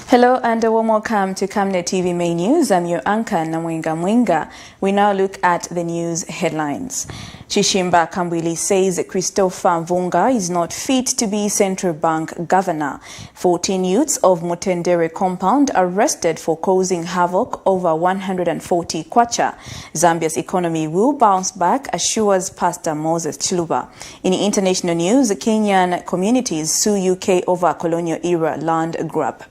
Hello and a warm welcome to Camnet TV Main News. I'm your anchor, Namwenga Mwenga. We now look at the news headlines. Chishimba Kambwili says Christopher Mvunga is not fit to be central bank governor. 14 youths of Mutendere compound arrested for causing havoc over 140 kwacha. Zambia's economy will bounce back, assures Pastor Moses Chiluba. In international news, Kenyan communities sue UK over colonial-era land grab.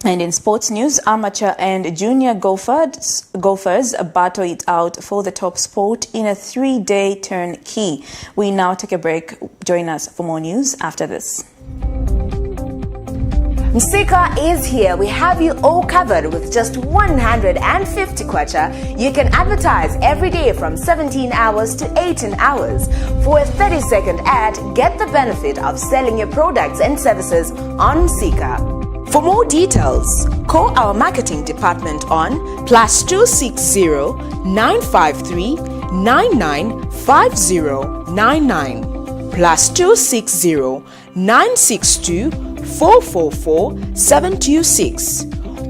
And in sports news, amateur and junior golfers battle it out for the top spot in a 3-day turnkey. We now take a break. Join us for more news after this. Msika is here. We have you all covered with just 150 kwacha. You can advertise every day from 17 hours to 18 hours. For a 30-second ad, get the benefit of selling your products and services on Msika. For more details, call our marketing department on +260 953 995099, +260 962 444 726,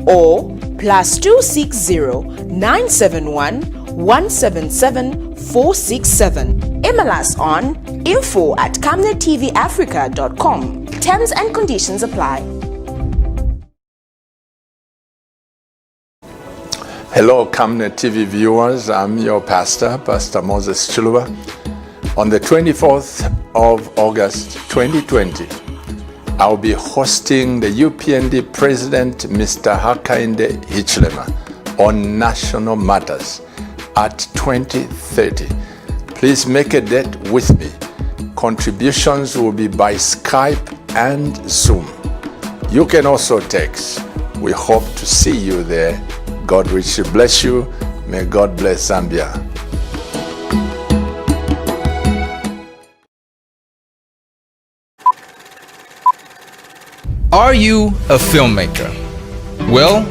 or +260 971 177 467. Email us on info@camnettvafrica.com. Terms and conditions apply. Hello, Camnet TV viewers. I'm your pastor, Pastor Moses Chiluba. On the 24th of August 2020, I'll be hosting the UPND President, Mr. Hakainde Hichilema, on national matters at 2030. Please make a date with me. Contributions will be by Skype and Zoom. You can also text. We hope to see you there. God richly bless you. May God bless Zambia. Are you a filmmaker? Well,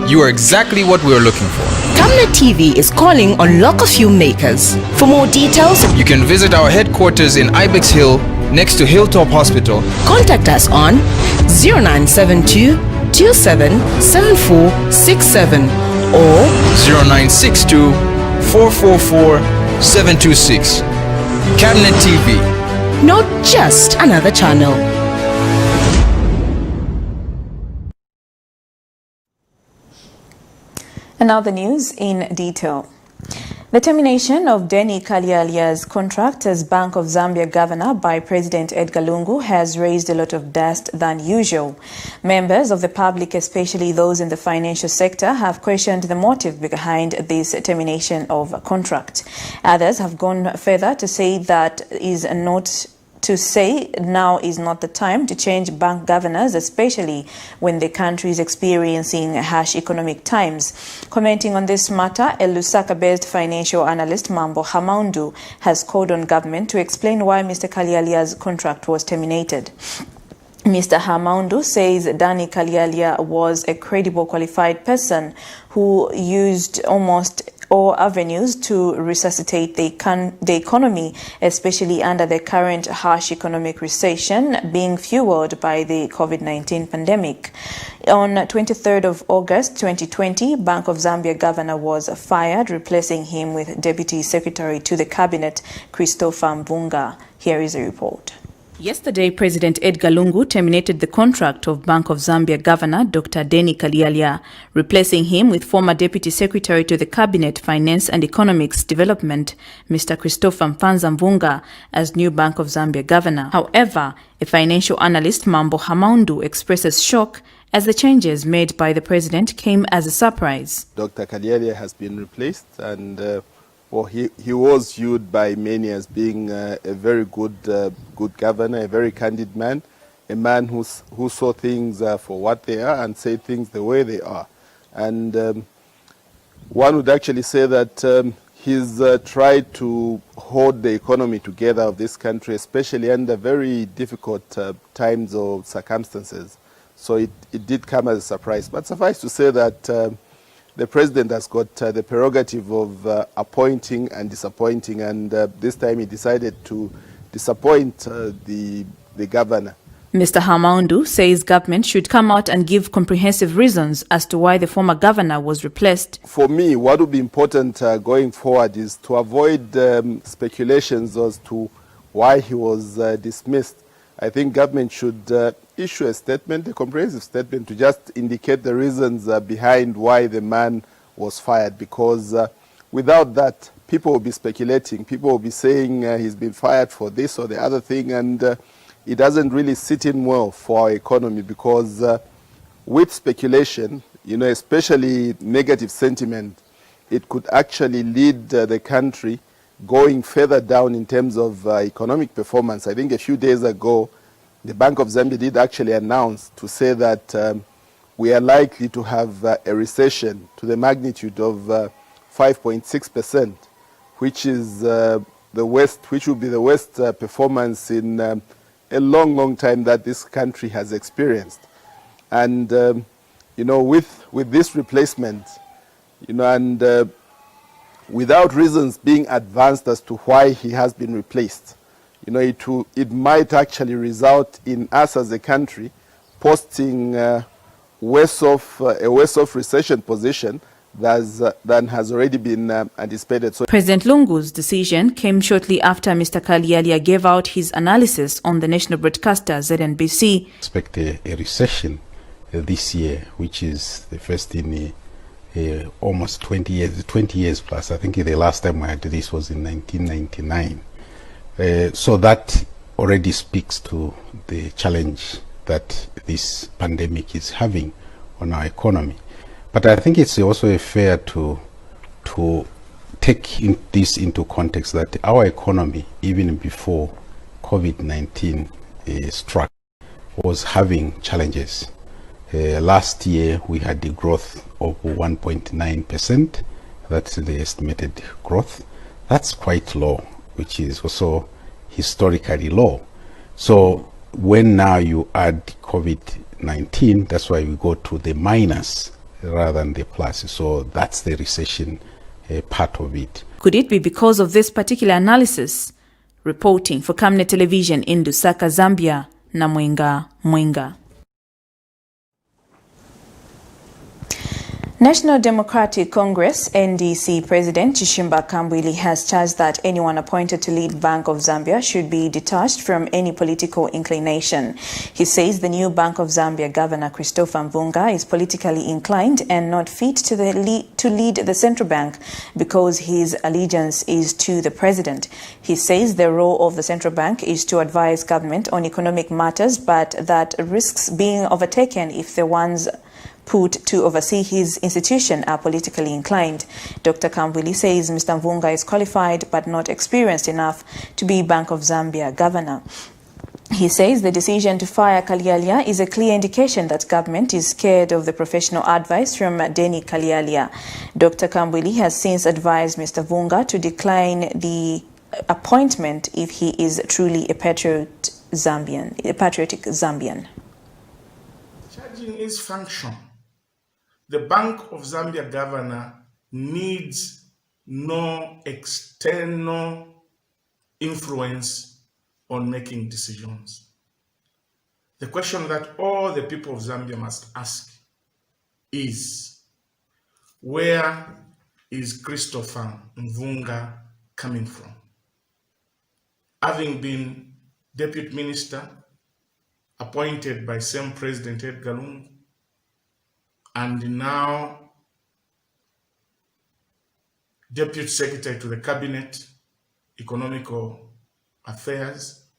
you are exactly what we're looking for. Camnet TV is calling on local filmmakers. For more details, You can visit our headquarters in Ibex Hill, next to Hilltop Hospital. contact us on 0972 277467 or 0962 444 726. Camnet TV. not just another channel. And now the news in detail. The termination of Denny Kalialia's contract as Bank of Zambia governor by President Edgar Lungu has raised a lot of dust than usual. Members of the public, especially those in the financial sector, have questioned the motive behind this termination of a contract. Others have gone further to say now is not the time to change bank governors, especially when the country is experiencing harsh economic times. Commenting on this matter, a Lusaka-based financial analyst, Mambo Hamoundu, has called on government to explain why Mr. Kalialia's contract was terminated. Mr. Hamoundu says Danny Kalialia was a credible, qualified person who used almost all avenues to resuscitate the economy, especially under the current harsh economic recession being fueled by the COVID-19 pandemic. On 23rd of August 2020, Bank of Zambia governor was fired, replacing him with Deputy Secretary to the Cabinet, Christopher Mvunga. Here is a report. Yesterday, President Edgar Lungu terminated the contract of Bank of Zambia Governor Dr. Denny Kalialia, replacing him with former Deputy Secretary to the Cabinet, Finance and Economics Development, Mr. Christopher Mvunga, as new Bank of Zambia Governor. However, a financial analyst, Mambo Hamoundu, expresses shock as the changes made by the President came as a surprise. Dr. Kalialia has been replaced, and he was viewed by many as being a very good governor, a very candid man, a man who saw things for what they are and say things the way they are. And one would actually say that he's tried to hold the economy together of this country, especially under very difficult times or circumstances. So it did come as a surprise. But suffice to say that the president has got the prerogative of appointing and disappointing, and this time he decided to disappoint the governor. Mr. Hamoundu says government should come out and give comprehensive reasons as to why the former governor was replaced. For me, what would be important going forward is to avoid speculations as to why he was dismissed. I think government should issue a statement, a comprehensive statement, to just indicate the reasons behind why the man was fired, because without that, people will be speculating. People will be saying he's been fired for this or the other thing, and it doesn't really sit in well for our economy, because with speculation, especially negative sentiment, it could actually lead the country going further down in terms of economic performance. I think a few days ago, the Bank of Zambia did actually announce to say that we are likely to have a recession to the magnitude of 5.6%, which is which will be the worst performance in a long, long time that this country has experienced. And with this replacement, and without reasons being advanced as to why he has been replaced, it might actually result in us as a country posting a worse off recession position than has already been anticipated. So President Lungu's decision came shortly after Mr. Kalialia gave out his analysis on the national broadcaster ZNBC. Expect a recession this year, which is the first in almost 20 years plus. I think the last time I had this was in 1999. So that already speaks to the challenge that this pandemic is having on our economy. But I think it's also fair to take this into context that our economy, even before COVID-19 struck, was having challenges. Last year we had the growth of 1.9%. That's the estimated growth. That's quite low, which is also historically low. So when now you add COVID-19, that's why we go to the minus rather than the plus. So that's the recession part of it. Could it be because of this particular analysis? Reporting for Camnet Television in Lusaka, Zambia, Namwenga Mwenga. National Democratic Congress NDC President Chishimba Kambwili has charged that anyone appointed to lead Bank of Zambia should be detached from any political inclination. He says the new Bank of Zambia Governor Christopher Mvunga is politically inclined and not fit to lead the central bank because his allegiance is to the president. He says the role of the central bank is to advise government on economic matters, but that risks being overtaken if the ones put to oversee his institution are politically inclined. Dr. Kambwili says Mr. Mvunga is qualified but not experienced enough to be Bank of Zambia governor. He says the decision to fire Kalialia is a clear indication that government is scared of the professional advice from Denny Kalialia. Dr. Kambwili has since advised Mr. Mvunga to decline the appointment if he is truly a patriotic Zambian. Charging its function, the Bank of Zambia governor needs no external influence on making decisions. The question that all the people of Zambia must ask is, where is Christopher Mvunga coming from? Having been deputy minister appointed by same President Edgar Lungu, and now Deputy Secretary to the Cabinet, Economical Affairs,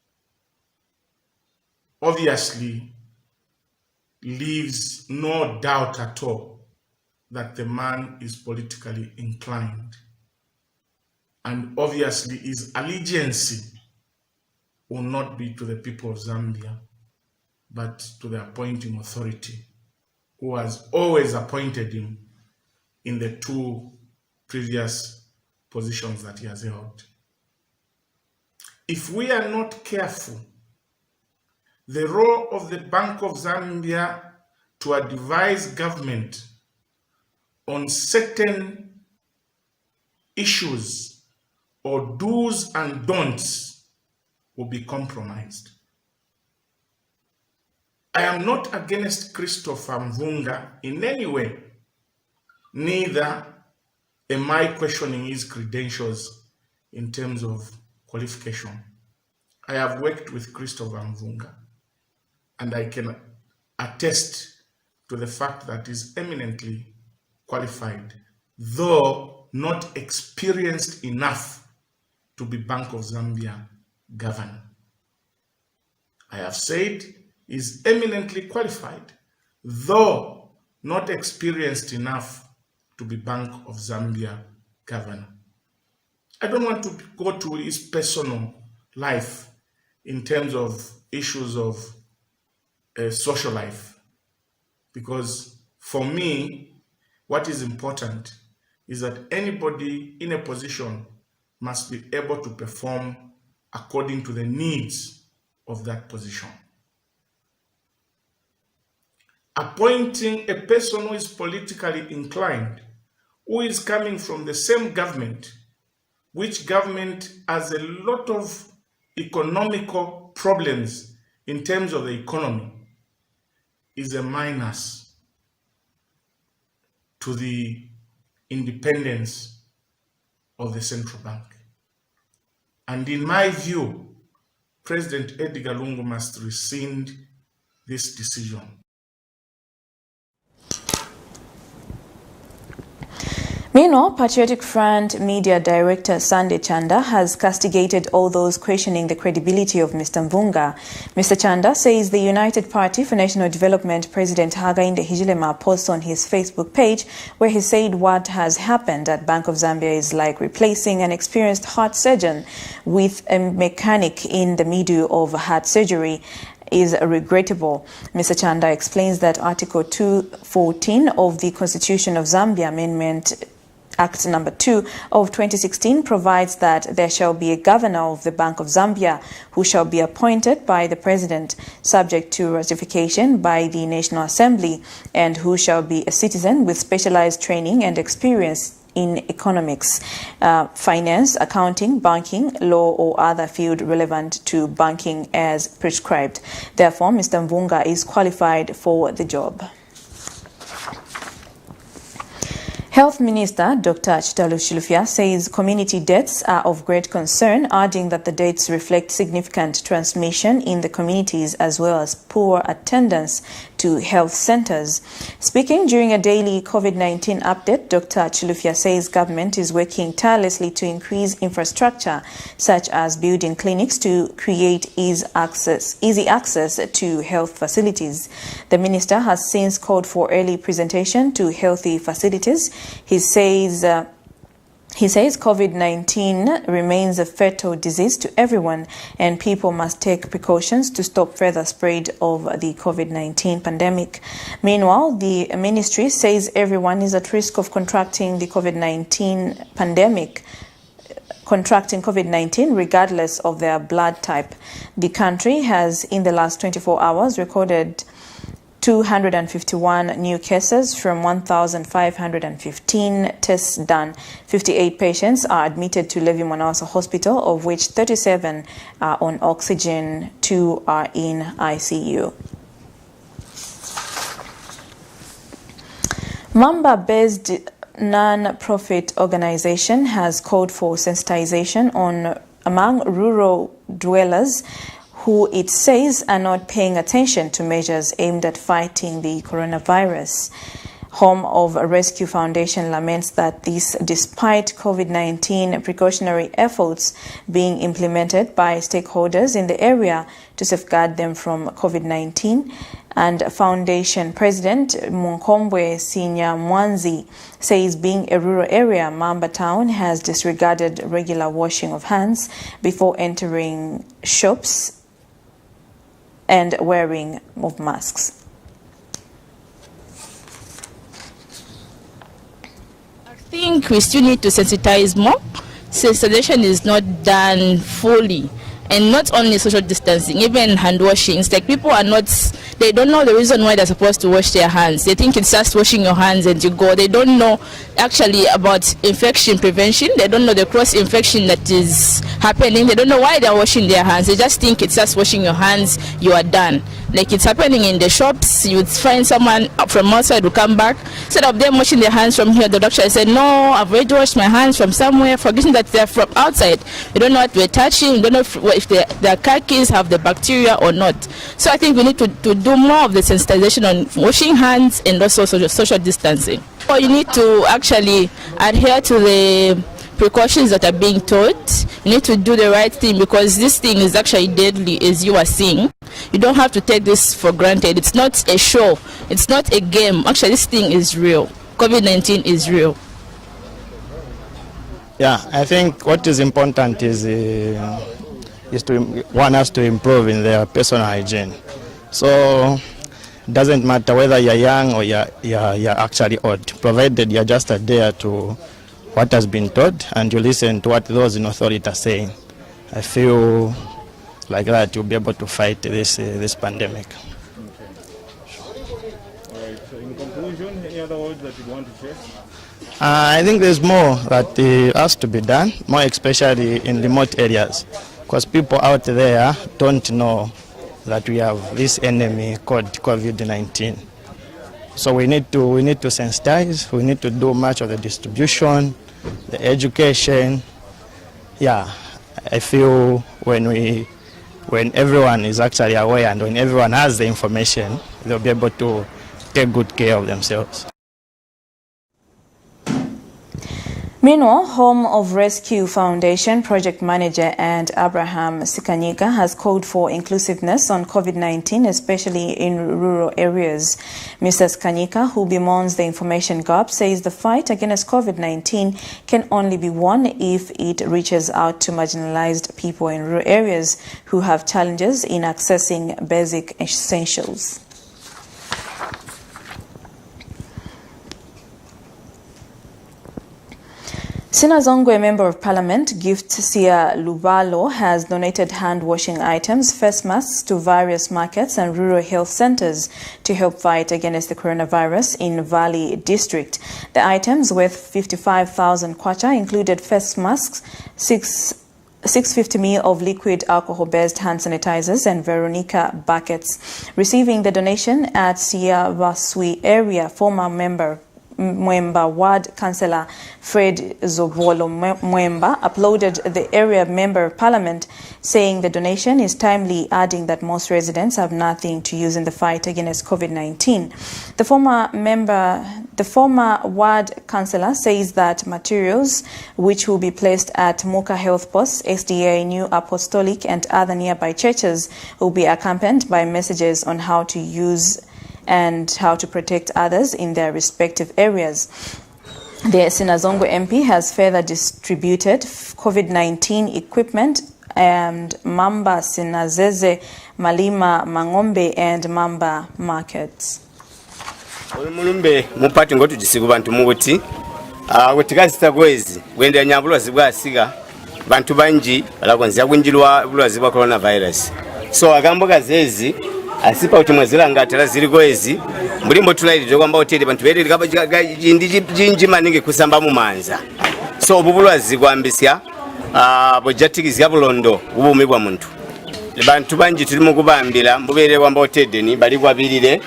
obviously leaves no doubt at all that the man is politically inclined. And obviously his allegiance will not be to the people of Zambia, but to the appointing authority, who has always appointed him in the two previous positions that he has held. If we are not careful, the role of the Bank of Zambia to advise government on certain issues or do's and don'ts will be compromised. I am not against Christopher Mvunga in any way. Neither am I questioning his credentials in terms of qualification. I have worked with Christopher Mvunga, and I can attest to the fact that he's eminently qualified, though not experienced enough to be Bank of Zambia governor. I have said he's eminently qualified, though not experienced enough to be Bank of Zambia governor. I don't want to go to his personal life in terms of issues of social life, because for me, what is important is that anybody in a position must be able to perform according to the needs of that position. Appointing a person who is politically inclined, who is coming from the same government, which government has a lot of economical problems in terms of the economy, is a minus to the independence of the central bank. And in my view, President Edgar Lungu must rescind this decision. Meanwhile, Patriotic Front Media Director Sunday Chanda has castigated all those questioning the credibility of Mr. Mvunga. Mr. Chanda says the United Party for National Development President Hakainde Hichilema posts on his Facebook page where he said what has happened at Bank of Zambia is like replacing an experienced heart surgeon with a mechanic in the middle of heart surgery is regrettable. Mr. Chanda explains that Article 214 of the Constitution of Zambia Amendment Act number 2 of 2016 provides that there shall be a governor of the Bank of Zambia who shall be appointed by the president subject to ratification by the National Assembly and who shall be a citizen with specialized training and experience in economics, finance, accounting, banking, law or other field relevant to banking as prescribed. Therefore, Mr. Mvunga is qualified for the job. Health Minister Dr. Chitalu Chilufya says community deaths are of great concern, adding that the deaths reflect significant transmission in the communities as well as poor attendance to health centers. Speaking during a daily COVID-19 update, Dr. Chilufya says government is working tirelessly to increase infrastructure such as building clinics to create easy access to health facilities. The minister has since called for early presentation to healthy facilities. He says COVID-19 remains a fatal disease to everyone and people must take precautions to stop further spread of the COVID-19 pandemic. Meanwhile, the ministry says everyone is at risk of contracting the COVID-19 regardless of their blood type. The country has in the last 24 hours recorded 251 new cases from 1,515 tests done. 58 patients are admitted to Levi Mwanawasa Hospital, of which 37 are on oxygen, 2 are in ICU. Mamba-based non-profit organization has called for sensitization among rural dwellers who it says are not paying attention to measures aimed at fighting the coronavirus. Home of Rescue Foundation laments that this despite COVID-19 precautionary efforts being implemented by stakeholders in the area to safeguard them from COVID-19. And Foundation President Munkombwe Sinya Mwanzi says being a rural area, Mamba Town has disregarded regular washing of hands before entering shops and wearing of masks. I think we still need to sensitize more. Sensitization is not done fully, and not only social distancing, even hand washing. It's like people are not, they don't know the reason why they're supposed to wash their hands. They think it's just washing your hands and you go. They don't know actually about infection prevention. They don't know the cross infection that is happening. They don't know why they're washing their hands. They just think it's just washing your hands, you are done. Like it's happening in the shops. You would find someone from outside who come back. Instead of them washing their hands from here, the doctor said, no, I've already washed my hands from somewhere, forgetting that they're from outside. We don't know what we're touching. We don't know if their car keys have the bacteria or not. So I think we need to do more of the sensitization on washing hands and also social distancing. Or you need to actually adhere to the precautions that are being taught. You need to do the right thing because this thing is actually deadly, as you are seeing. You don't have to take this for granted. It's not a show. It's not a game. Actually, this thing is real. COVID-19 is real. Yeah, I think what is important is to one has to improve in their personal hygiene. So it doesn't matter whether you're young or you're actually old, provided you're just adhere to what has been taught and you listen to what those in authority are saying. I feel like that you'll be able to fight this pandemic. Alright, so in conclusion, any other words that you want to share? I think there's more that has to be done, more especially in remote areas, because people out there don't know that we have this enemy called COVID-19. So we need to sensitize. We need to do much of the distribution, the education. Yeah, I feel when everyone is actually aware and when everyone has the information, they'll be able to take good care of themselves. Meanwhile, Home of Rescue Foundation project manager and Abraham Sikanyika has called for inclusiveness on COVID-19, especially in rural areas. Mr. Sikanyika, who bemoans the information gap, says the fight against COVID-19 can only be won if it reaches out to marginalized people in rural areas who have challenges in accessing basic essentials. Sinazongwe Member of Parliament Gift Sia Lubalo has donated hand-washing items, face masks to various markets and rural health centers to help fight against the coronavirus in Valley District. The items worth 55,000 kwacha included face masks, 650 ml of liquid alcohol-based hand sanitizers and Veronica buckets. Receiving the donation at Sia Vasui area, former Mwemba Ward Councillor Fred Zovolo Mwemba uploaded the area Member of Parliament saying the donation is timely, adding that most residents have nothing to use in the fight against COVID-19. The former Ward Councillor says that materials which will be placed at Muka Health Post, SDA, New Apostolic and other nearby churches will be accompanied by messages on how to use and how to protect others in their respective areas. The Sinazongwe MP has further distributed COVID-19 equipment and Mamba Sinazeze, Malima Mangombe and Mamba markets. Mulumbe mupati ngotu jisiku bantu muguti wetikazi tagwezi wende nyambulwa zibwa siga bantu banji balagonzya kunjilwa bulwazi bwa coronavirus. So agamboga zezi asipa utimwezela ngatela zili goezi mulimbo tulailije kwamba hoteli bantu bere likaba jinji maningi kusamba mu manza. So obubulwazi kwambisya bojatikizya bulondo ubumi bwa muntu. Bantu banji tulimo kubambira mbubere kwamba hoteli bali kwabilire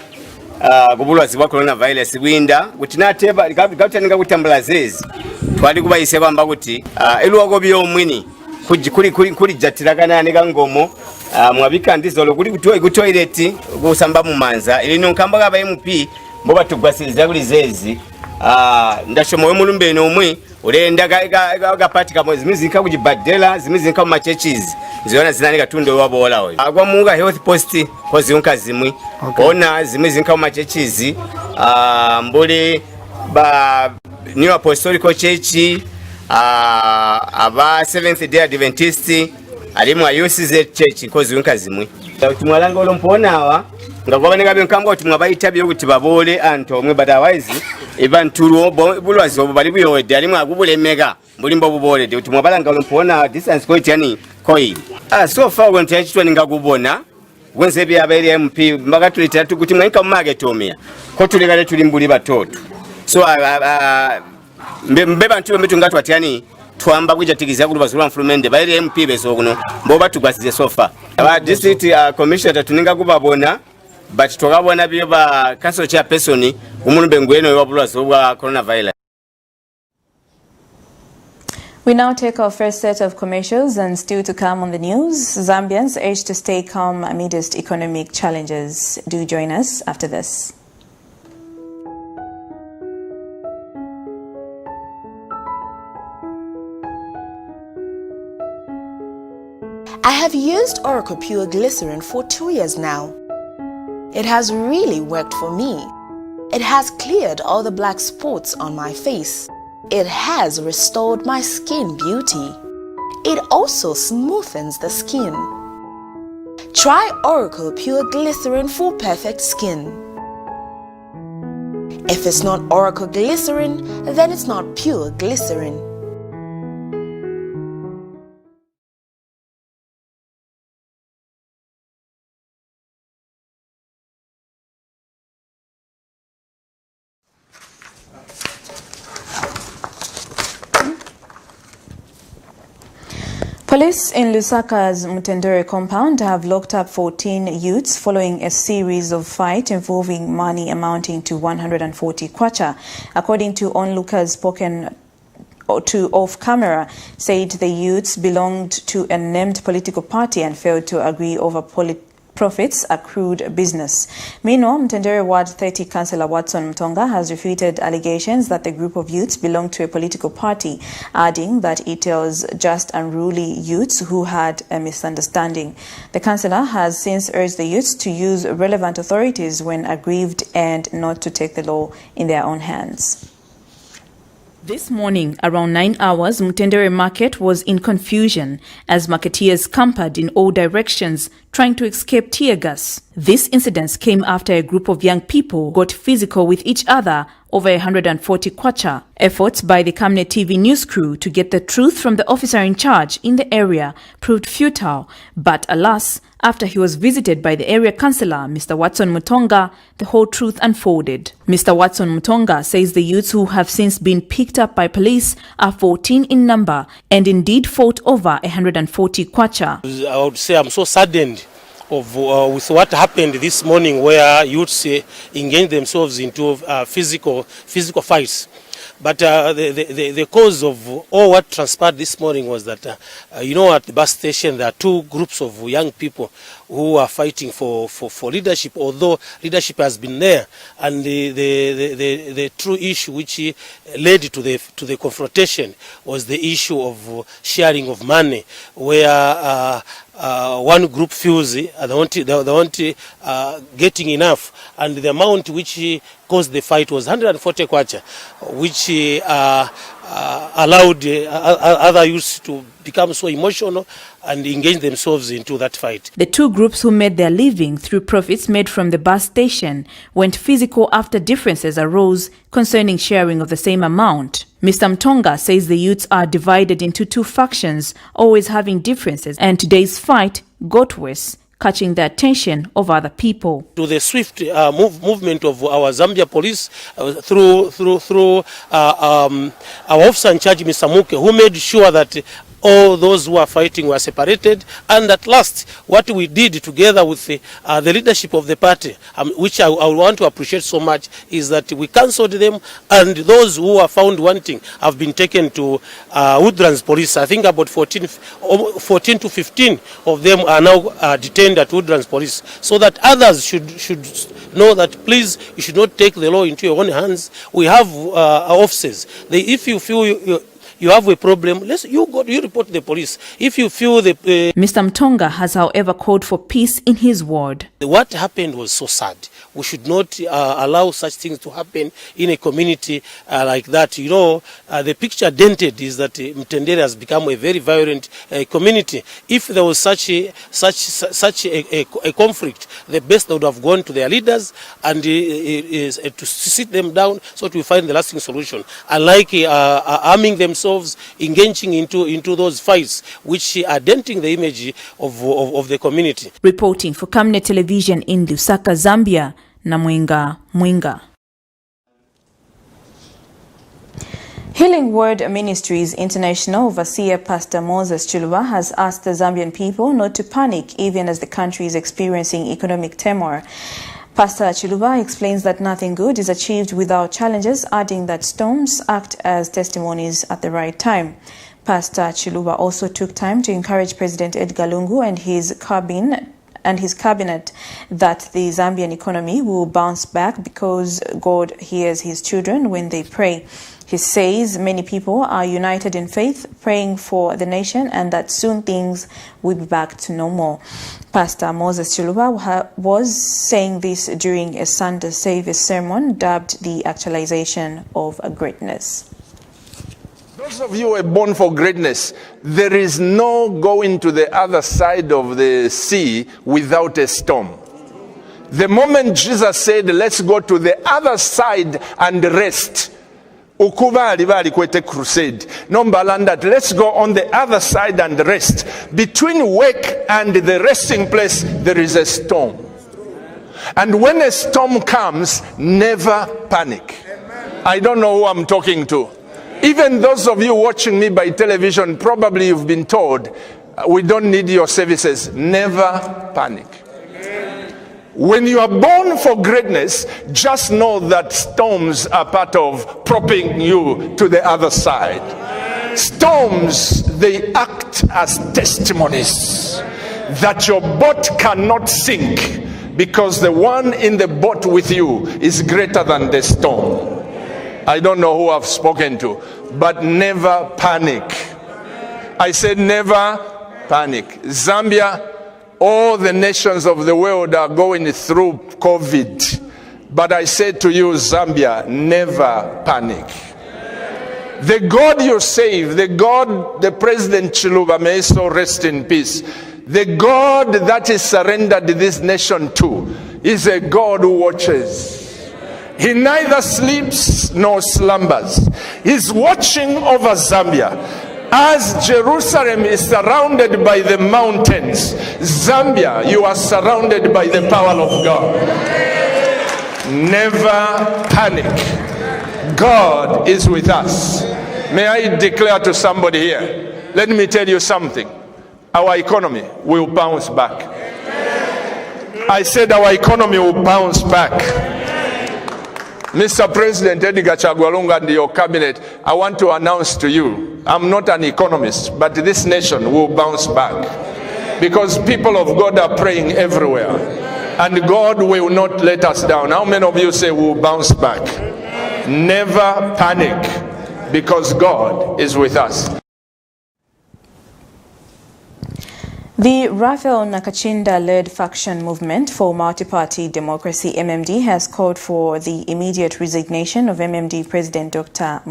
kubulwazi bwa coronavirus gwinda kuti nateba likabutaninga kutambula zezi twali kubayise kwamba kuti eluwago byomwini kuli jatiragana nega ngomo mwabika ndizolo kuli ku toilet kusamba mu manza ilino nkamba aba MP mbo batugwasiriza kuli zezi ndashomowe mulumbe nomwe ulenda gapatika mwezi mizinka kujibadela zimizinka mu machechies ziona zinanika tundo wabola oyo agwa munga health post kozi unka zimwi ona zimizinka mu machechies mbuli ba New Apostolic Church aba 7th Day Adventist alimu ayusize church kozi unka zimwi tumwalanga olomponawa ngakwabaneka benkamba kuti mwabayitabye kuti babole anto omwe otherwise ibanturu bulwazi obo bali buyode alimu agubulemeka mulimbo bubole kuti mwabalanga olompona distance ko yani koi so far when chitwa ningakubona wenze bya abeli MP mbakatulita kuti mwenka mu market omia ko tulikale tulimbuli batoto so mbeba ntiwe metu ngatu atiani twamba kujatikiza kuti bazulwa mfulumende baile MP beso kuno mbo batugwasize sofa aba district commissioner tuninga kubabona but twakabona byo ba council chairperson umulumbe ngweno wabulwazi obwa coronavirus. We now take our first set of commercials, and still to come on the news, Zambians urged to stay calm amidst economic challenges. Do join us after this. I have used Oracle Pure Glycerin for 2 years now. It has really worked for me. It has cleared all the black spots on my face. It has restored my skin beauty. It also smoothens the skin. Try Oracle Pure Glycerin for perfect skin. If it's not Oracle Glycerin, then it's not pure glycerin. Police in Lusaka's Mutendere compound have locked up 14 youths following a series of fights involving money amounting to 140 kwacha. According to onlookers spoken to off camera, said the youths belonged to a named political party and failed to agree over profits accrued business. Meanwhile, Mtendere Ward 30 Councillor Watson Mutonga has refuted allegations that the group of youths belonged to a political party, adding that it was just unruly youths who had a misunderstanding. The councillor has since urged the youths to use relevant authorities when aggrieved and not to take the law in their own hands. This morning, around 9 hours, Mutendere Market was in confusion as marketeers scampered in all directions, trying to escape tear gas. This incident came after a group of young people got physical with each other over 140 kwacha. Efforts by the Camnet TV news crew to get the truth from the officer in charge in the area proved futile, but alas, after he was visited by the area councillor, Mr. Watson Mutonga, the whole truth unfolded. Mr. Watson Mutonga says the youths who have since been picked up by police are 14 in number and indeed fought over 140 kwacha. I would say I'm so saddened of with what happened this morning, where youths engaged themselves into physical fights. But the cause of all what transpired this morning was that, at the bus station there are two groups of young people who are fighting for leadership, although leadership has been there. And the true issue which led to the confrontation was the issue of sharing of money, where one group feels they want getting enough, and the amount which caused the fight was 140 kwacha, which allowed other youths to become so emotional and engage themselves into that fight. The two groups who made their living through profits made from the bus station went physical after differences arose concerning sharing of the same amount. Mr. Mtonga says the youths are divided into two factions, always having differences, and today's fight got worse, catching the attention of other people. To the swift movement of our Zambia police through our officer in charge, Mr. Muke, who made sure that all those who are fighting were separated, and at last what we did together with the leadership of the party, which I want to appreciate so much, is that we cancelled them, and those who are found wanting have been taken to Woodlands police. I think about 14 to 15 of them are now detained at Woodlands police, so that others should know that please, you should not take the law into your own hands. We have officers. If you feel you have a problem, you report to the police. If you feel Mr. Mtonga has, however, called for peace in his ward. What happened was so sad. We should not allow such things to happen in a community like that. The picture dented is that Mtendere has become a very violent community. If there was such a conflict, the best would have gone to their leaders and to sit them down so to find the lasting solution. Unlike arming themselves, engaging into those fights which are denting the image of the community. Reporting for Camnet Television in Lusaka, Zambia, Namwenga Mwinga. Healing Word Ministries International Overseer Pastor Moses Chuluba has asked the Zambian people not to panic even as the country is experiencing economic turmoil. Pastor Chiluba explains that nothing good is achieved without challenges, adding that storms act as testimonies at the right time. Pastor Chiluba also took time to encourage President Edgar Lungu and his cabinet that the Zambian economy will bounce back because God hears his children when they pray. He says many people are united in faith, praying for the nation, and that soon things will be back to normal. Pastor Moses Chiluba was saying this during a Sunday service sermon dubbed the Actualization of Greatness. Those of you who are born for greatness, there is no going to the other side of the sea without a storm. The moment Jesus said, let's go to the other side and rest, ukubali bali kwete crusade. Nombalanda, let's go on the other side and rest. Between work and the resting place, there is a storm. And when a storm comes, never panic. I don't know who I'm talking to. Even those of you watching me by television, probably you've been told, we don't need your services. Never panic. When you are born for greatness, just know that storms are part of propping you to the other side. Storms, they act as testimonies that your boat cannot sink because the one in the boat with you is greater than the storm. I don't know who I've spoken to, but never panic. I said never panic. Zambia, all the nations of the world are going through COVID. But I said to you, Zambia, never panic. The God you save, the God, the President Chiluba, may so rest in peace. The God that is surrendered this nation to is a God who watches. He neither sleeps nor slumbers. He's watching over Zambia. As Jerusalem is surrounded by the mountains, Zambia, you are surrounded by the power of God. Never panic. God is with us. May I declare to somebody here, let me tell you something. Our economy will bounce back. I said our economy will bounce back. Mr. President Edgar Chagwalunga and your cabinet, I want to announce to you, I'm not an economist, but this nation will bounce back. Because people of God are praying everywhere. And God will not let us down. How many of you say we'll bounce back? Never panic, because God is with us. The Raphael Nakachinda-led faction movement for multi-party democracy MMD has called for the immediate resignation of MMD President Dr.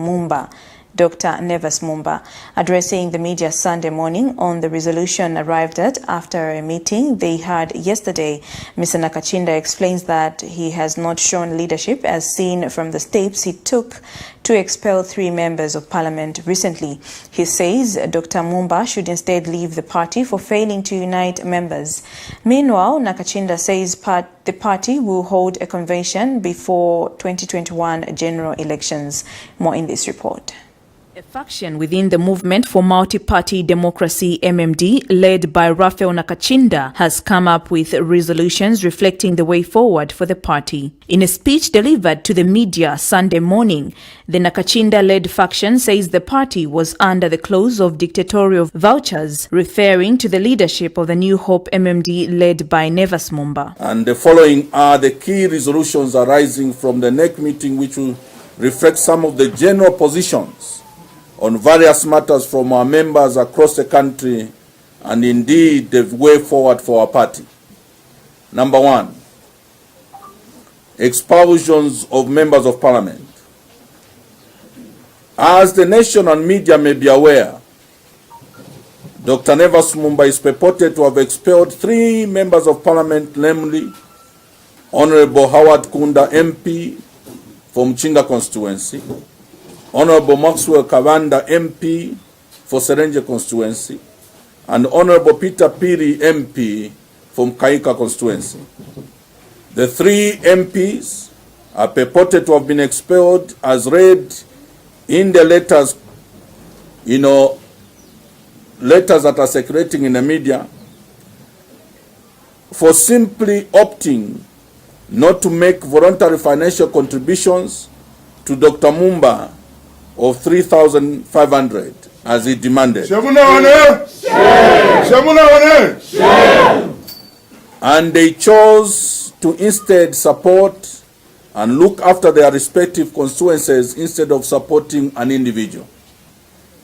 Nevas Mumba. Addressing the media Sunday morning on the resolution arrived at after a meeting they had yesterday, Mr. Nakachinda explains that he has not shown leadership as seen from the steps he took to expel 3 members of parliament recently. He says Dr. Mumba should instead leave the party for failing to unite members. Meanwhile, Nakachinda says the party will hold a convention before 2021 general elections. More in this report. A faction within the Movement for Multi-Party Democracy MMD, led by Raphael Nakachinda, has come up with resolutions reflecting the way forward for the party. In a speech delivered to the media Sunday morning, the Nakachinda-led faction says the party was under the clause of dictatorial vouchers, referring to the leadership of the New Hope MMD led by Nevas Mumba. And the following are the key resolutions arising from the NEC meeting, which will reflect some of the general positions on various matters from our members across the country and indeed the way forward for our party. Number 1, expulsions of members of parliament. As the nation and media may be aware, Dr. Nevas Mumba is purported to have expelled 3 members of parliament, namely Honorable Howard Kunda MP from Chinga constituency, Honorable Maxwell Kavanda MP for Serenje constituency, and Honorable Peter Piri MP from Kaika constituency. The 3 MPs are purported to have been expelled as read in the letters, letters that are circulating in the media, for simply opting not to make voluntary financial contributions to Dr. Mumba of 3,500 as he demanded. And they chose to instead support and look after their respective constituencies instead of supporting an individual.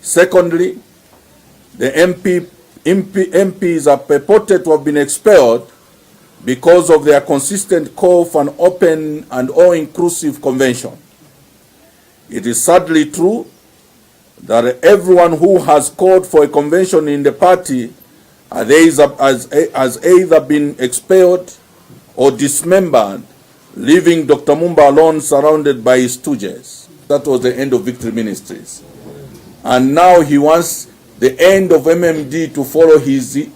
Secondly, the MPs are purported to have been expelled because of their consistent call for an open and all-inclusive convention. It is sadly true that everyone who has called for a convention in the party has either been expelled or dismembered, leaving Dr. Mumba alone surrounded by his stooges. That was the end of Victory Ministries. And now he wants the end of MMD to follow his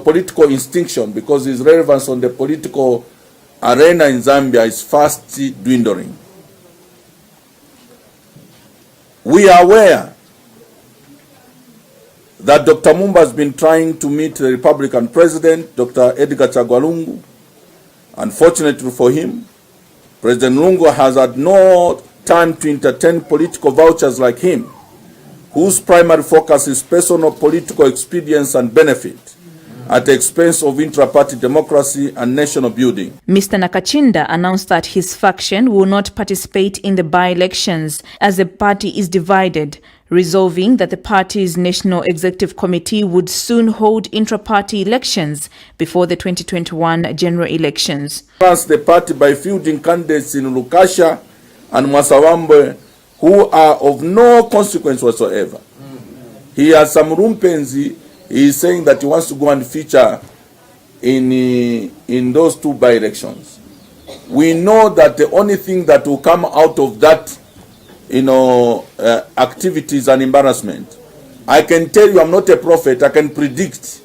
political instinction, because his relevance on the political arena in Zambia is fast dwindling. We are aware that Dr. Mumba has been trying to meet the Republican president, Dr. Edgar Chagwa Lungu. Unfortunately for him, President Lungu has had no time to entertain political vouchers like him, whose primary focus is personal political expedience and benefit at the expense of intra-party democracy and national building. Mr. Nakachinda announced that his faction will not participate in the by-elections as the party is divided, resolving that the party's National Executive Committee would soon hold intra-party elections before the 2021 general elections. The party by fielding candidates in Lukasha and Mwasawambe who are of no consequence whatsoever. He has some rumpenzi. He is saying that he wants to go and feature in those two by-elections. We know that the only thing that will come out of that, activities and embarrassment. I can tell you, I'm not a prophet. I can predict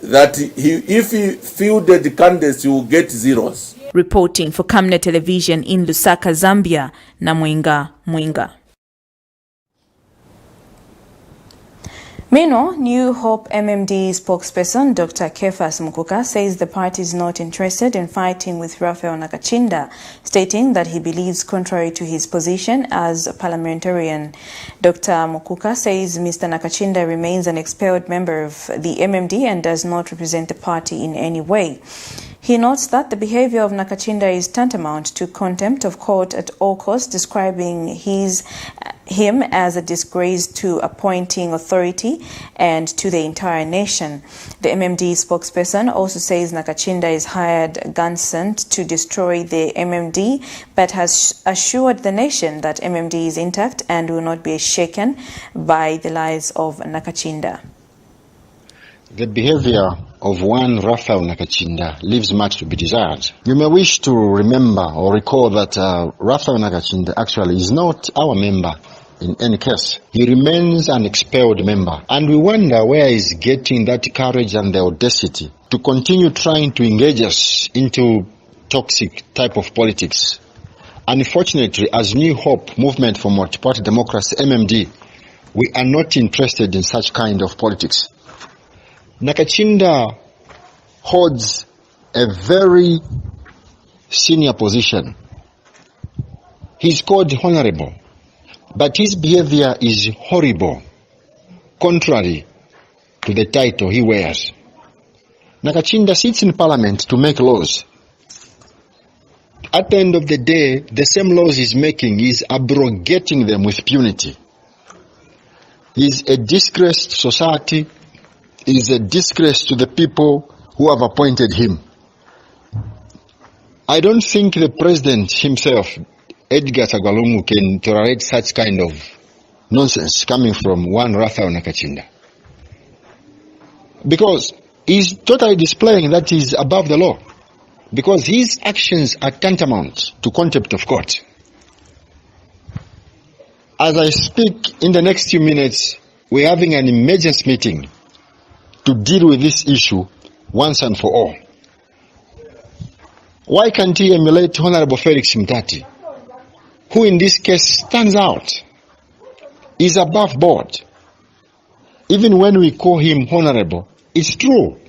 that if he fielded the candidates, he will get zeros. Reporting for Camnet Television in Lusaka, Zambia, Namwenga Mwinga. Meanwhile, New Hope MMD spokesperson Dr. Kefas Mukuka says the party is not interested in fighting with Raphael Nakachinda, stating that he believes contrary to his position as a parliamentarian. Dr. Mukuka says Mr. Nakachinda remains an expelled member of the MMD and does not represent the party in any way. He notes that the behavior of Nakachinda is tantamount to contempt of court at all costs, describing him as a disgrace to appointing authority and to the entire nation. The MMD spokesperson also says Nakachinda is hired gunsent to destroy the MMD, but has assured the nation that MMD is intact and will not be shaken by the lies of Nakachinda. The behavior of one Raphael Nakachinda leaves much to be desired. You may wish to remember or recall that Raphael Nakachinda actually is not our member in any case. He remains an expelled member. And we wonder where he's getting that courage and the audacity to continue trying to engage us into toxic type of politics. Unfortunately, as New Hope Movement for Multi-Party Democracy, MMD, we are not interested in such kind of politics. Nakachinda holds a very senior position. He's called honorable, but his behavior is horrible, contrary to the title he wears. Nakachinda sits in parliament to make laws. At the end of the day, the same laws he's making is abrogating them with impunity. He's a disgrace to society. Is a disgrace to the people who have appointed him. I don't think the president himself, Edgar Chagwa Lungu, can tolerate such kind of nonsense coming from one Raphael Nakachinda. Because he's totally displaying that he's above the law. Because his actions are tantamount to contempt of court. As I speak, in the next few minutes, we're having an emergency meeting to deal with this issue once and for all. Why can't he emulate Honorable Felix Mtati, who in this case stands out, is above board? Even when we call him honorable, it's true,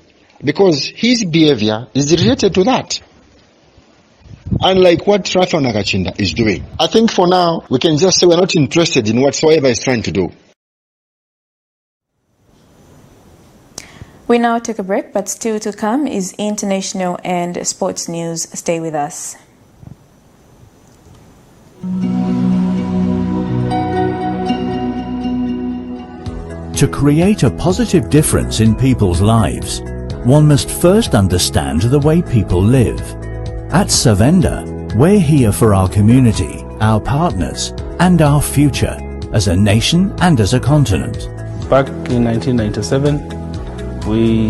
because his behavior is related to that. unlike what Rafael Nakachinda is doing. I think for now, we can just say we're not interested in whatsoever he's trying to do. We now take a break, but still to come is international and sports news. Stay with us. To create a positive difference in people's lives, one must first understand the way people live. At Savenda, we're here for our community, our partners, and our future, as a nation and as a continent. Back in 1997, we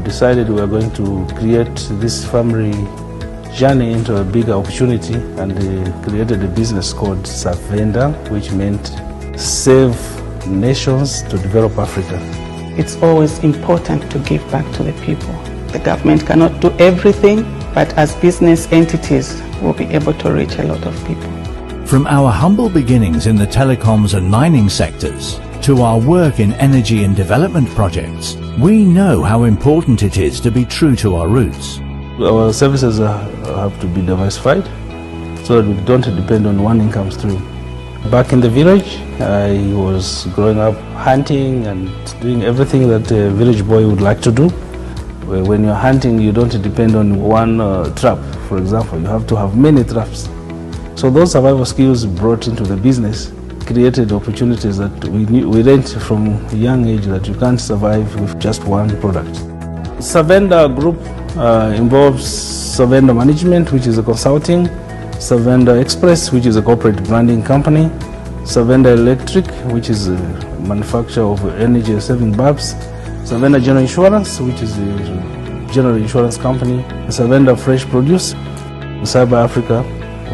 decided we were going to create this family journey into a bigger opportunity, and created a business called Savenda, which meant save nations to develop Africa. It's always important to give back to the people. The government cannot do everything, but as business entities, we'll be able to reach a lot of people. From our humble beginnings in the telecoms and mining sectors to our work in energy and development projects, we know how important it is to be true to our roots. Our services have to be diversified so that we don't depend on one income stream. Back in the village, I was growing up hunting and doing everything that a village boy would like to do. When you're hunting, you don't depend on one trap, for example. You have to have many traps. So those survival skills brought into the business created opportunities that we learned from a young age that you can't survive with just one product. Savenda Group involves Savenda Management, which is a consulting, Savenda Express, which is a corporate branding company, Savenda Electric, which is a manufacturer of energy-saving bulbs, Savenda General Insurance, which is a general insurance company, Savenda Fresh Produce, Cyber Africa,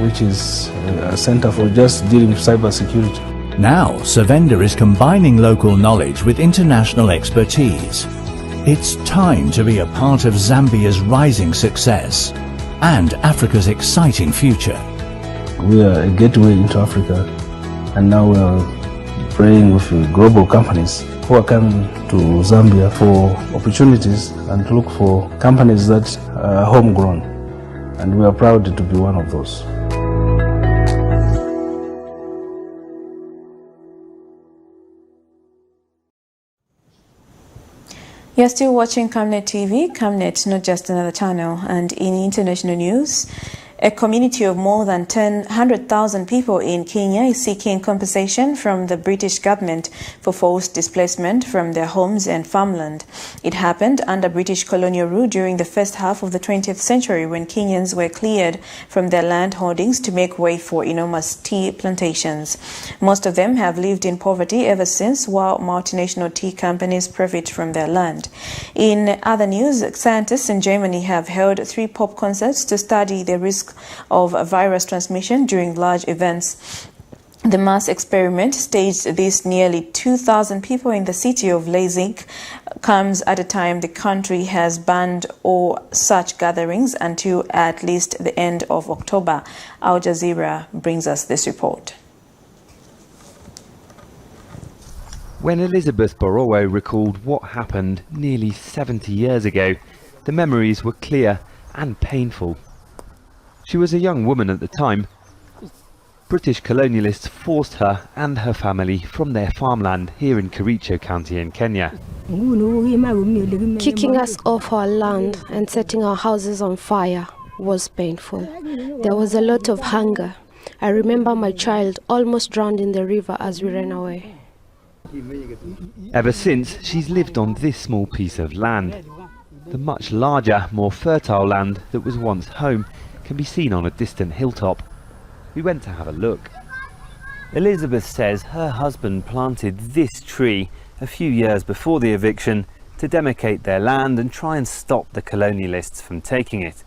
which is a center for just dealing with cyber security. Now, Savenda is combining local knowledge with international expertise. It's time to be a part of Zambia's rising success and Africa's exciting future. We are a gateway into Africa, and now we are praying with global companies who are coming to Zambia for opportunities and to look for companies that are homegrown, and we are proud to be one of those. You're still watching Camnet TV. Camnet, not just another channel. And in international news, a community of more than 100,000 people in Kenya is seeking compensation from the British government for forced displacement from their homes and farmland. It happened under British colonial rule during the first half of the 20th century, when Kenyans were cleared from their land holdings to make way for enormous tea plantations. Most of them have lived in poverty ever since, while multinational tea companies profit from their land. In other news, scientists in Germany have held 3 pop concerts to study the risk of virus transmission during large events. The mass experiment, staged this nearly 2,000 people in the city of Leipzig, comes at a time the country has banned all such gatherings until at least the end of October. Al Jazeera brings us this report. When Elizabeth Borowo recalled what happened nearly 70 years ago, the memories were clear and painful. She was a young woman at the time. British colonialists forced her and her family from their farmland here in Kericho County in Kenya. Kicking us off our land and setting our houses on fire was painful. There was a lot of hunger. I remember my child almost drowned in the river as we ran away. Ever since, she's lived on this small piece of land. The much larger, more fertile land that was once home can be seen on a distant hilltop. We went to have a look. Elizabeth says her husband planted this tree a few years before the eviction to demarcate their land and try and stop the colonialists from taking it.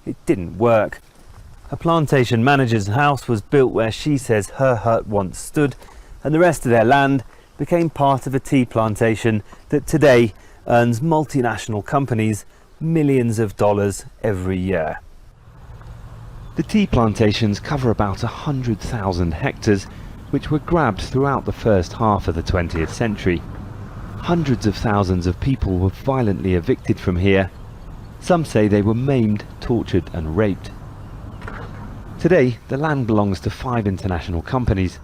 It didn't work. A plantation manager's house was built where she says her hut once stood, and the rest of their land became part of a tea plantation that today earns multinational companies millions of dollars every year. The tea plantations cover about 100,000 hectares, which were grabbed throughout the first half of the 20th century. Hundreds of thousands of people were violently evicted from here. Some say they were maimed, tortured and raped. Today, the land belongs to 5 international companies.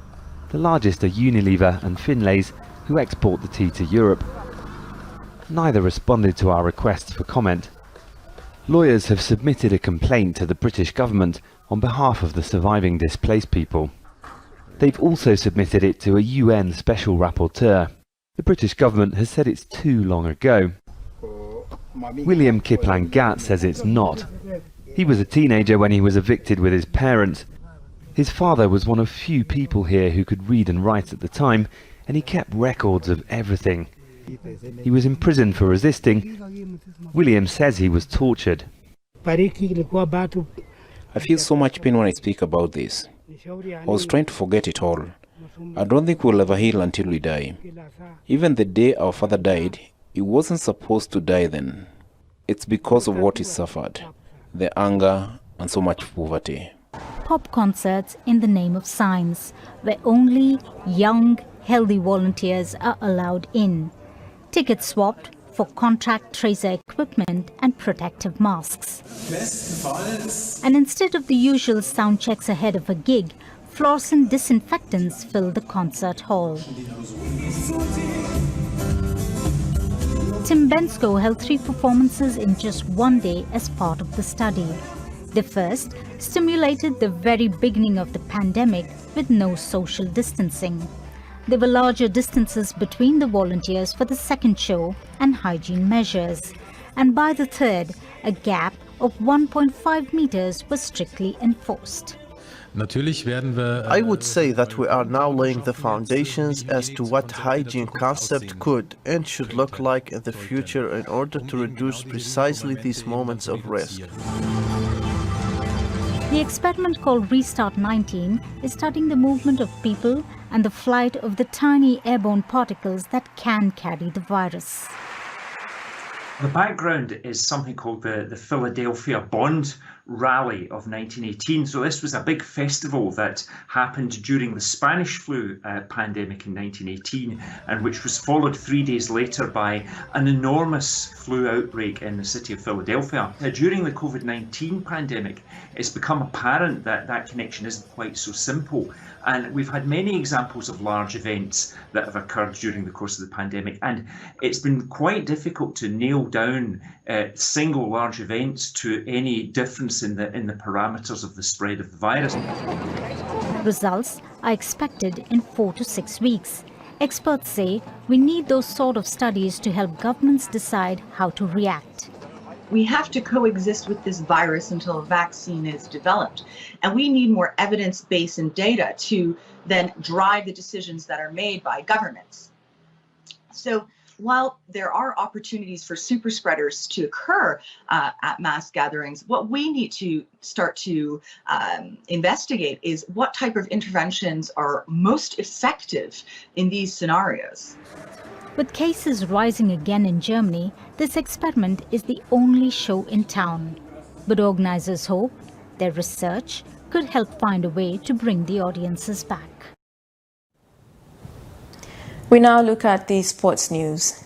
The largest are Unilever and Finlay's, who export the tea to Europe. Neither responded to our requests for comment. Lawyers have submitted a complaint to the British government on behalf of the surviving displaced people. They've also submitted it to a UN Special Rapporteur. The British government has said it's too long ago. William Kipling Gatt says it's not. He was a teenager when he was evicted with his parents. His father was one of few people here who could read and write at the time, and he kept records of everything. He was imprisoned for resisting. William says he was tortured. I feel so much pain when I speak about this. I was trying to forget it all. I don't think we'll ever heal until we die. Even the day our father died, he wasn't supposed to die then. It's because of what he suffered, the anger and so much poverty. Pop concerts in the name of science, where only young, healthy volunteers are allowed in. Tickets swapped for contact tracer equipment and protective masks. And instead of the usual sound checks ahead of a gig, fluorescent disinfectants fill the concert hall. Tim Bensko held 3 performances in just one day as part of the study. The first stimulated the very beginning of the pandemic with no social distancing. There were larger distances between the volunteers for the second show and hygiene measures. And by the third, a gap of 1.5 meters was strictly enforced. I would say that we are now laying the foundations as to what hygiene concept could and should look like in the future in order to reduce precisely these moments of risk. The experiment called Restart 19 is studying the movement of people and the flight of the tiny airborne particles that can carry the virus. The background is something called the Philadelphia Bond Rally of 1918. So this was a big festival that happened during the Spanish flu pandemic in 1918, and which was followed 3 days later by an enormous flu outbreak in the city of Philadelphia. During the COVID-19 pandemic, it's become apparent that that connection isn't quite so simple. And we've had many examples of large events that have occurred during the course of the pandemic, and it's been quite difficult to nail down single large events to any difference in the parameters of the spread of the virus. Results are expected in 4 to 6 weeks. Experts say we need those sort of studies to help governments decide how to react. We have to coexist with this virus until a vaccine is developed. And we need more evidence-based and data to then drive the decisions that are made by governments. So while there are opportunities for super spreaders to occur at mass gatherings, what we need to start to investigate is what type of interventions are most effective in these scenarios. With cases rising again in Germany, this experiment is the only show in town. But organizers hope their research could help find a way to bring the audiences back. We now look at the sports news.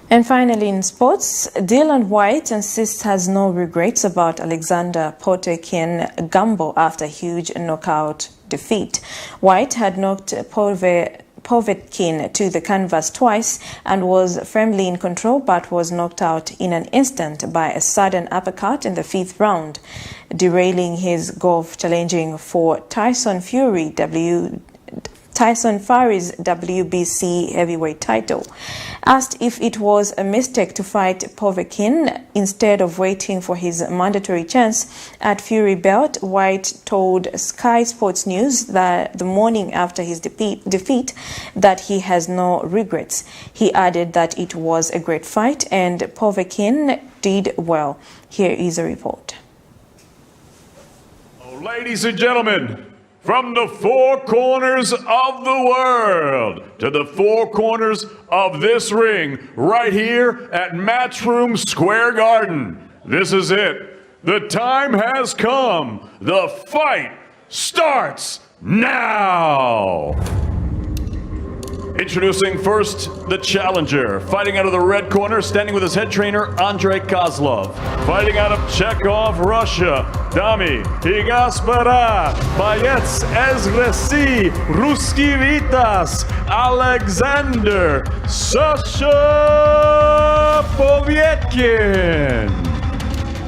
And finally in sports, Dylan White insists has no regrets about Alexander Povetkin Gambo after a huge knockout defeat. White had knocked Povetkin to the canvas twice and was firmly in control, but was knocked out in an instant by a sudden uppercut in the 5th round, derailing his golf challenging for Tyson Fury's WBC heavyweight title. Asked if it was a mistake to fight Povetkin instead of waiting for his mandatory chance at Fury belt, White told Sky Sports News that the morning after his defeat that he has no regrets. He added that it was a great fight and Povetkin did well. Here is a report. Ladies and gentlemen, from the 4 corners of the world to the 4 corners of this ring, right here at Matchroom Square Garden. This is it. The time has come. The fight starts now. Introducing first the challenger, fighting out of the red corner, standing with his head trainer, Andrei Kozlov. Fighting out of Chekhov, Russia, Dami Higaspara, Bayets Ezresi, Ruski Vitas, Alexander, Sasha Povetkin.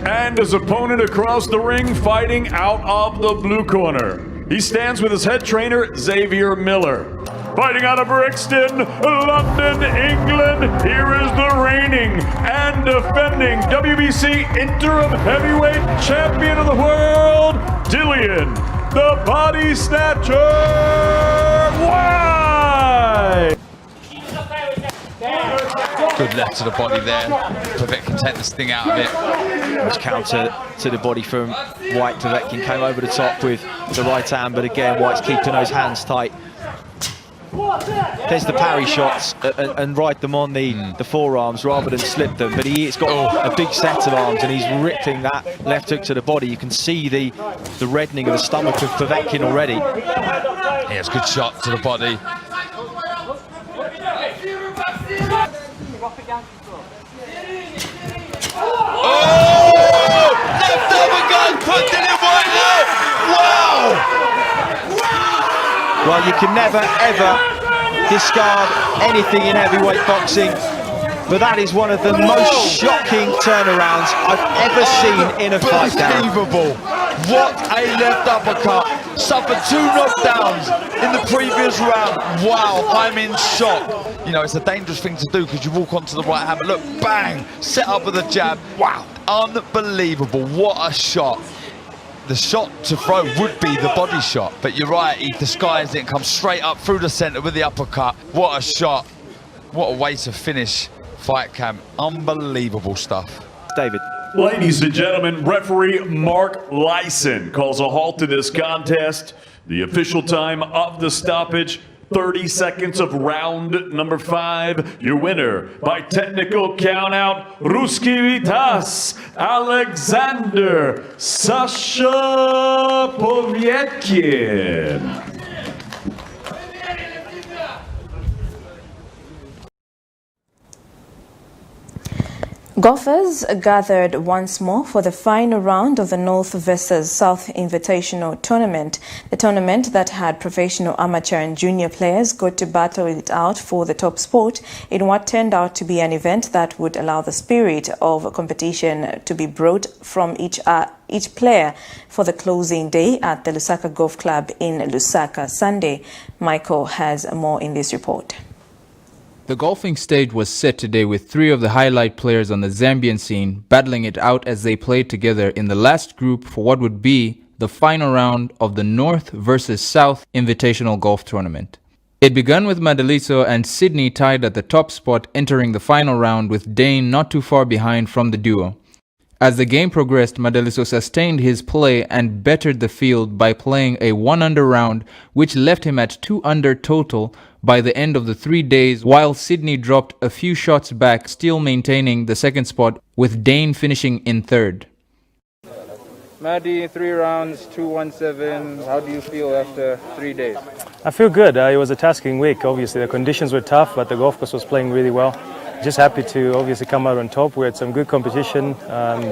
And his opponent across the ring, fighting out of the blue corner. He stands with his head trainer, Xavier Miller. Fighting out of Brixton, London, England, here is the reigning and defending WBC interim heavyweight champion of the world, Dillian, the Body Snatcher White! Good left to the body there. Povetkin take this thing out of it. Nice counter to the body from White. Povetkin came over the top with the right hand, but again, White's keeping those hands tight. There's the parry shots and ride them on the forearms rather than slip them, but he's got a big set of arms and he's ripping that left hook to the body. You can see the reddening of the stomach of Povetkin already. Here's a good shot to the body. Oh! Left uppercut, put Dillian White out! Wow! Well, you can never, ever discard anything in heavyweight boxing, but that is one of the most shocking turnarounds I've ever seen in a fight. Unbelievable. What a left uppercut. Suffered 2 knockdowns in the previous round. Wow, I'm in shock. You know, it's a dangerous thing to do because you walk onto the right hand, but look, bang, set up with a jab. Wow, unbelievable. What a shot. The shot to throw would be the body shot, but you're right, he disguised it and comes straight up through the centre with the uppercut. What a shot. What a way to finish fight camp. Unbelievable stuff. David. Ladies and gentlemen, referee Mark Lyson calls a halt to this contest. The official time of the stoppage, 30 seconds of round number 5. Your winner by technical countout, Ruski Vitas, Alexander Sasha Povetkin. Golfers gathered once more for the final round of the North vs South Invitational Tournament. The tournament that had professional, amateur and junior players got to battle it out for the top spot in what turned out to be an event that would allow the spirit of competition to be brought from each player for the closing day at the Lusaka Golf Club in Lusaka Sunday. Michael has more in this report. The golfing stage was set today with 3 of the highlight players on the Zambian scene battling it out as they played together in the last group for what would be the final round of the North vs South Invitational Golf Tournament. It began with Madaliso and Sydney tied at the top spot entering the final round, with Dane not too far behind from the duo. As the game progressed, Madaliso sustained his play and bettered the field by playing a 1-under round, which left him at 2-under total by the end of the 3 days, while Sydney dropped a few shots back, still maintaining the second spot, with Dane finishing in third. Maddie, 3 rounds, 217. How do you feel after 3 days? I feel good. It was a tasking week. Obviously, the conditions were tough, but the golf course was playing really well. Just happy to obviously come out on top. We had some good competition.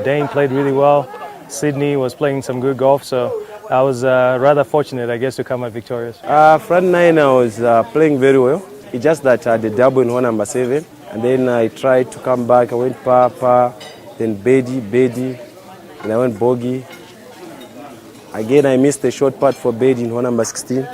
Dane played really well. Sydney was playing some good golf, so I was rather fortunate, I guess, to come out victorious. Front 9 I was playing very well. It's just that I had a double in hole number 7, and then I tried to come back. I went par, then birdie, then I went bogey. Again, I missed a short putt for birdie in hole number 16.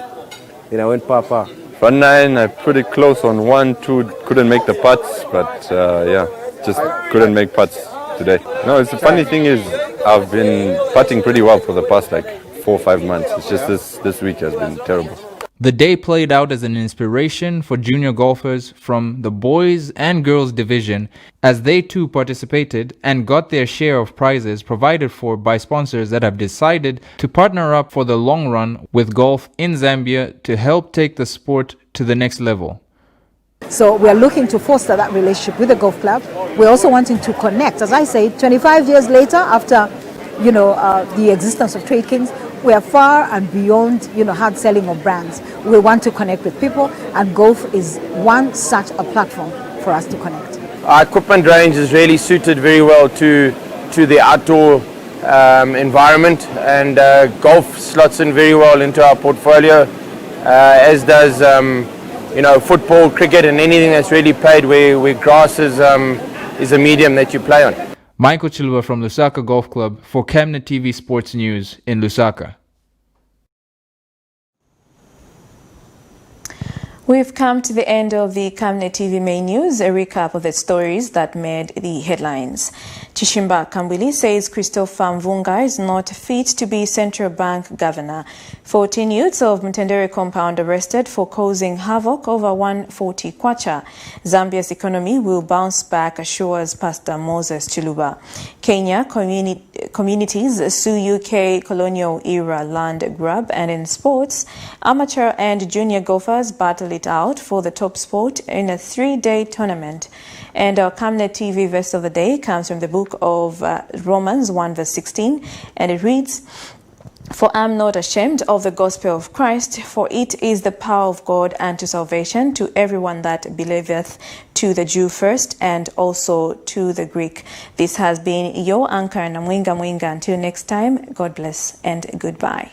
Then I went par. Front 9, I pretty close on 1, 2, couldn't make the putts, but yeah, just couldn't make putts today. No, it's the funny thing is, I've been putting pretty well for the past 4 or 5 months. It's just this week has been terrible. The day played out as an inspiration for junior golfers from the boys and girls division, as they too participated and got their share of prizes provided for by sponsors that have decided to partner up for the long run with golf in Zambia to help take the sport to the next level. So we are looking to foster that relationship with the golf club. We're also wanting to connect. As I say, 25 years later, after the existence of Trade Kings, we are far and beyond, hard selling of brands. We want to connect with people, and golf is one such a platform for us to connect. Our equipment range is really suited very well to the outdoor environment, and golf slots in very well into our portfolio, as does football, cricket, and anything that's really played where grass is a medium that you play on. Michael Chiluba from Lusaka Golf Club for Camnet TV Sports News in Lusaka. We've come to the end of the Camnet TV main news, a recap of the stories that made the headlines. Chishimba Kambwili says Christopher Mvunga is not fit to be central bank governor. 14 youths of Mtendere compound arrested for causing havoc over 140 kwacha. Zambia's economy will bounce back, assures Pastor Moses Chiluba. Kenya communities sue UK colonial era land grab. And in sports, amateur and junior golfers battle it out for the top spot in a 3-day tournament. And our Camnet TV verse of the day comes from the book of Romans 1 verse 16, and it reads, "For I am not ashamed of the gospel of Christ, for it is the power of God unto salvation to everyone that believeth, to the Jew first and also to the Greek." This has been your anchor, Namwinga Mwinga. Until next time, God bless and goodbye.